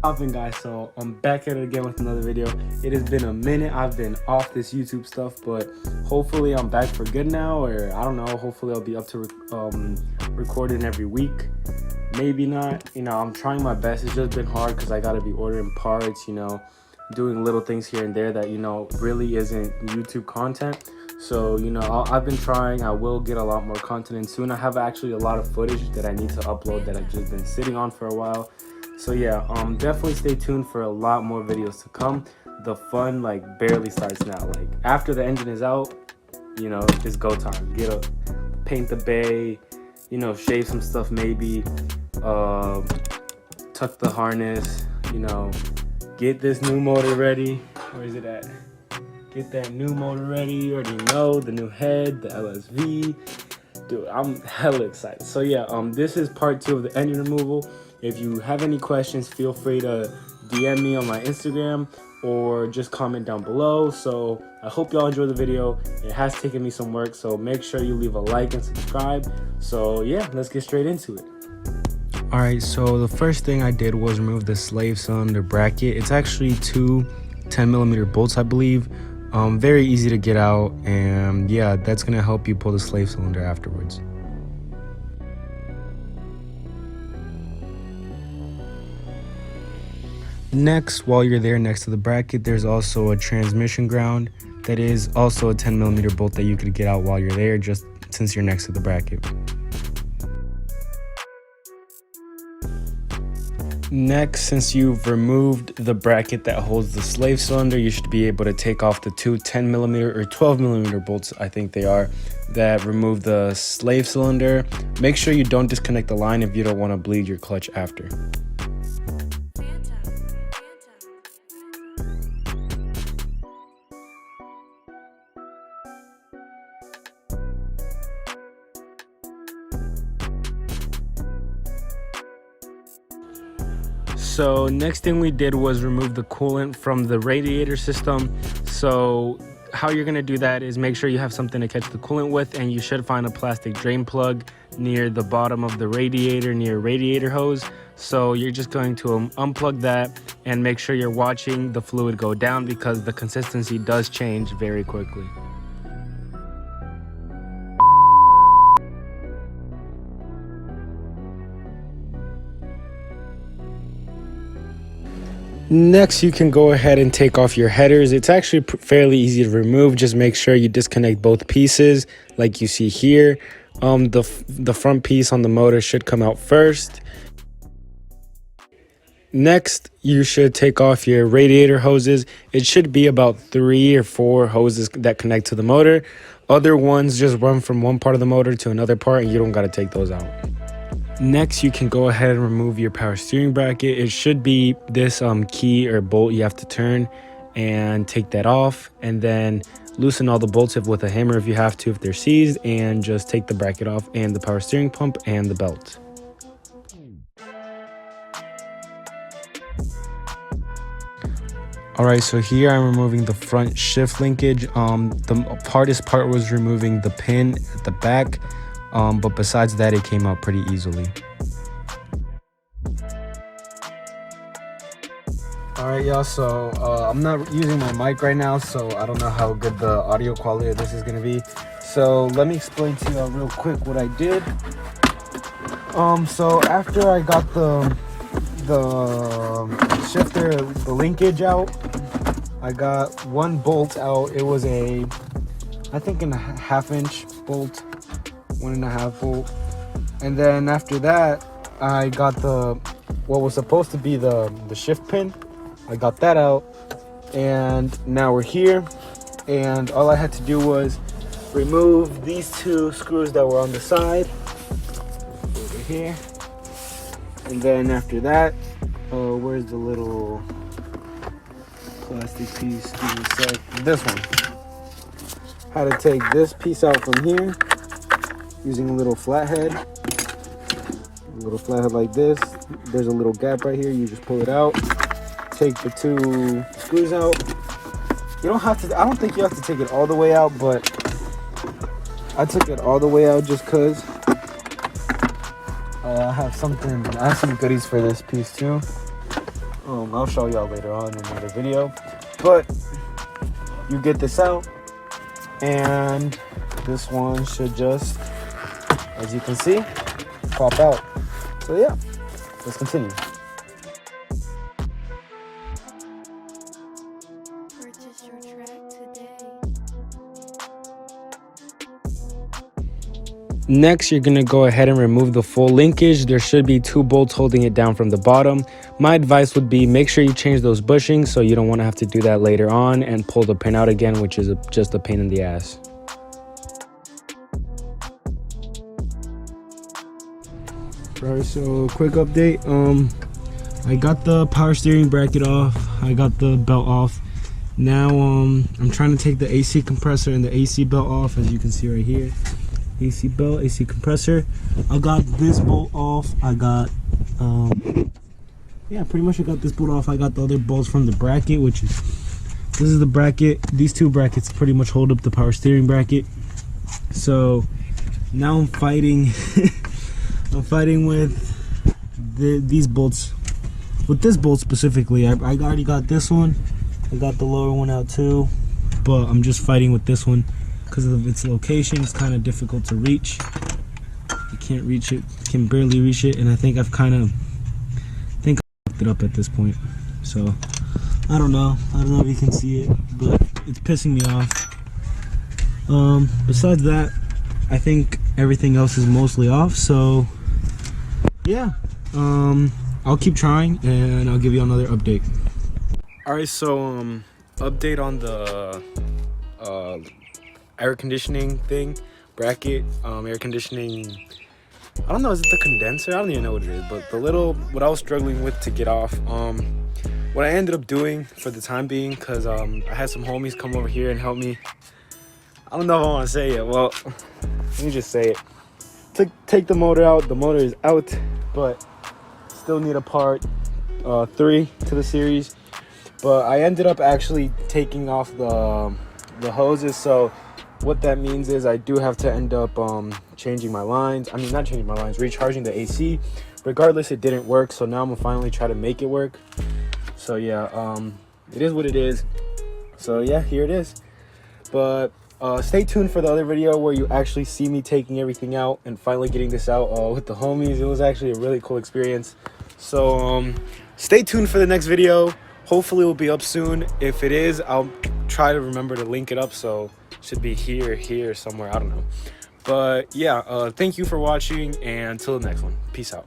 Poppin' guys, so I'm back at it again with another video. It has been a minute. I've been off this YouTube stuff, but hopefully I'm back for good now, or I don't know, hopefully I'll be up to recording every week. Maybe not, I'm trying my best. It's just been hard because I gotta be ordering parts, doing little things here and there that really isn't YouTube content. So I've been trying. I will get a lot more content in soon. I have actually a lot of footage that I need to upload that I've just been sitting on for a while. So yeah, definitely stay tuned for a lot more videos to come. The fun barely starts now. After the engine is out, it's go time. Paint the bay, shave some stuff maybe, tuck the harness, get this new motor ready. Where is it at? Get that new motor ready. You already know the new head, the LSV. Dude, I'm hella excited. So yeah, this is part 2 of the engine removal. If you have any questions, feel free to DM me on my Instagram or just comment down below. So I hope y'all enjoy the video. It has taken me some work, so make sure you leave a like and subscribe. So yeah, let's get straight into it. All right, so the first thing I did was remove the slave cylinder bracket. It's actually 2 10mm bolts, I believe. Very easy to get out, and yeah, that's gonna help you pull the slave cylinder afterwards. Next, while you're there next to the bracket, there's also a transmission ground that is also a 10mm bolt that you could get out while you're there, just since you're next to the bracket. Next, since you've removed the bracket that holds the slave cylinder, you should be able to take off the 2 10mm or 12mm bolts, I think they are, that remove the slave cylinder. Make sure you don't disconnect the line if you don't want to bleed your clutch after. So next thing we did was remove the coolant from the radiator system. So how you're gonna do that is make sure you have something to catch the coolant with, and you should find a plastic drain plug near the bottom of the radiator, near radiator hose. So you're just going to unplug that and make sure you're watching the fluid go down, because the consistency does change very quickly. Next, you can go ahead and take off your headers. It's actually fairly easy to remove. Just make sure you disconnect both pieces like you see here. The front piece on the motor should come out first. Next, you should take off your radiator hoses. It should be about 3 or 4 hoses that connect to the motor. Other ones just run from one part of the motor to another part, and you don't got to take those out. Next, you can go ahead and remove your power steering bracket. It should be this key or bolt you have to turn, and take that off, and then loosen all the bolts with a hammer if you have to, if they're seized, and just take the bracket off, and the power steering pump and the belt. All right, so here I'm removing the front shift linkage. The hardest part was removing the pin at the back. But besides that, it came out pretty easily. Alright y'all, so I'm not using my mic right now, so I don't know how good the audio quality of this is going to be. So let me explain to y'all real quick what I did. So after I got the shifter, the linkage out, I got one bolt out. It was I think a 1/2 inch bolt. 1.5 bolt, and then after that I got what was supposed to be the shift pin. I got that out, and now we're here, and all I had to do was remove these 2 screws that were on the side over here, and then after that, where's the little plastic piece? Give me a sec. This one. Had to take this piece out from here using a little flathead like this. There's a little gap right here. You just pull it out, take the 2 screws out. You don't have to, I don't think you have to take it all the way out, but I took it all the way out just because I have some goodies for this piece too. I'll show y'all later on in another video, but you get this out, and this one should just, as you can see, pop out. So yeah, let's continue. Purchase your track today. Next, you're gonna go ahead and remove the full linkage. There should be 2 bolts holding it down from the bottom. My advice would be make sure you change those bushings so you don't want to have to do that later on and pull the pin out again, which is just a pain in the ass. Alright, so quick update. I got the power steering bracket off. I got the belt off. Now I'm trying to take the AC compressor and the AC belt off, as you can see right here. AC belt, AC compressor. I got this bolt off. I got yeah, pretty much I got this bolt off. I got the other bolts from the bracket, which is, this is the bracket. These 2 brackets pretty much hold up the power steering bracket. So now I'm fighting I'm fighting with these bolts, with this bolt specifically. I already got this one. I got the lower one out too, but I'm just fighting with this one because of its location. It's kind of difficult to reach. You can't reach it, can barely reach it, and I think I've kind of fucked it up at this point. So I don't know if you can see it, but it's pissing me off. Besides that, I think everything else is mostly off. So yeah, I'll keep trying and I'll give you another update. All right, so update on the air conditioning thing, bracket, air conditioning. I don't know, is it the condenser? I don't even know what it is, but what I was struggling with to get off, what I ended up doing for the time being, because I had some homies come over here and help me. I don't know if I want to say it. Well, let me just say it. Take the motor out. The motor is out, but still need a part 3 to the series. But I ended up actually taking off the hoses, so what that means is I do have to end up changing my lines. I mean, not changing my lines, recharging the AC. Regardless, it didn't work, so now I'm gonna finally try to make it work. So yeah, it is what it is. So yeah, here it is. But stay tuned for the other video where you actually see me taking everything out and finally getting this out with the homies. It was actually a really cool experience. So stay tuned for the next video. Hopefully it will be up soon. If it is, I'll try to remember to link it up, so it should be here somewhere, I don't know. But yeah, thank you for watching, and until the next one, peace out.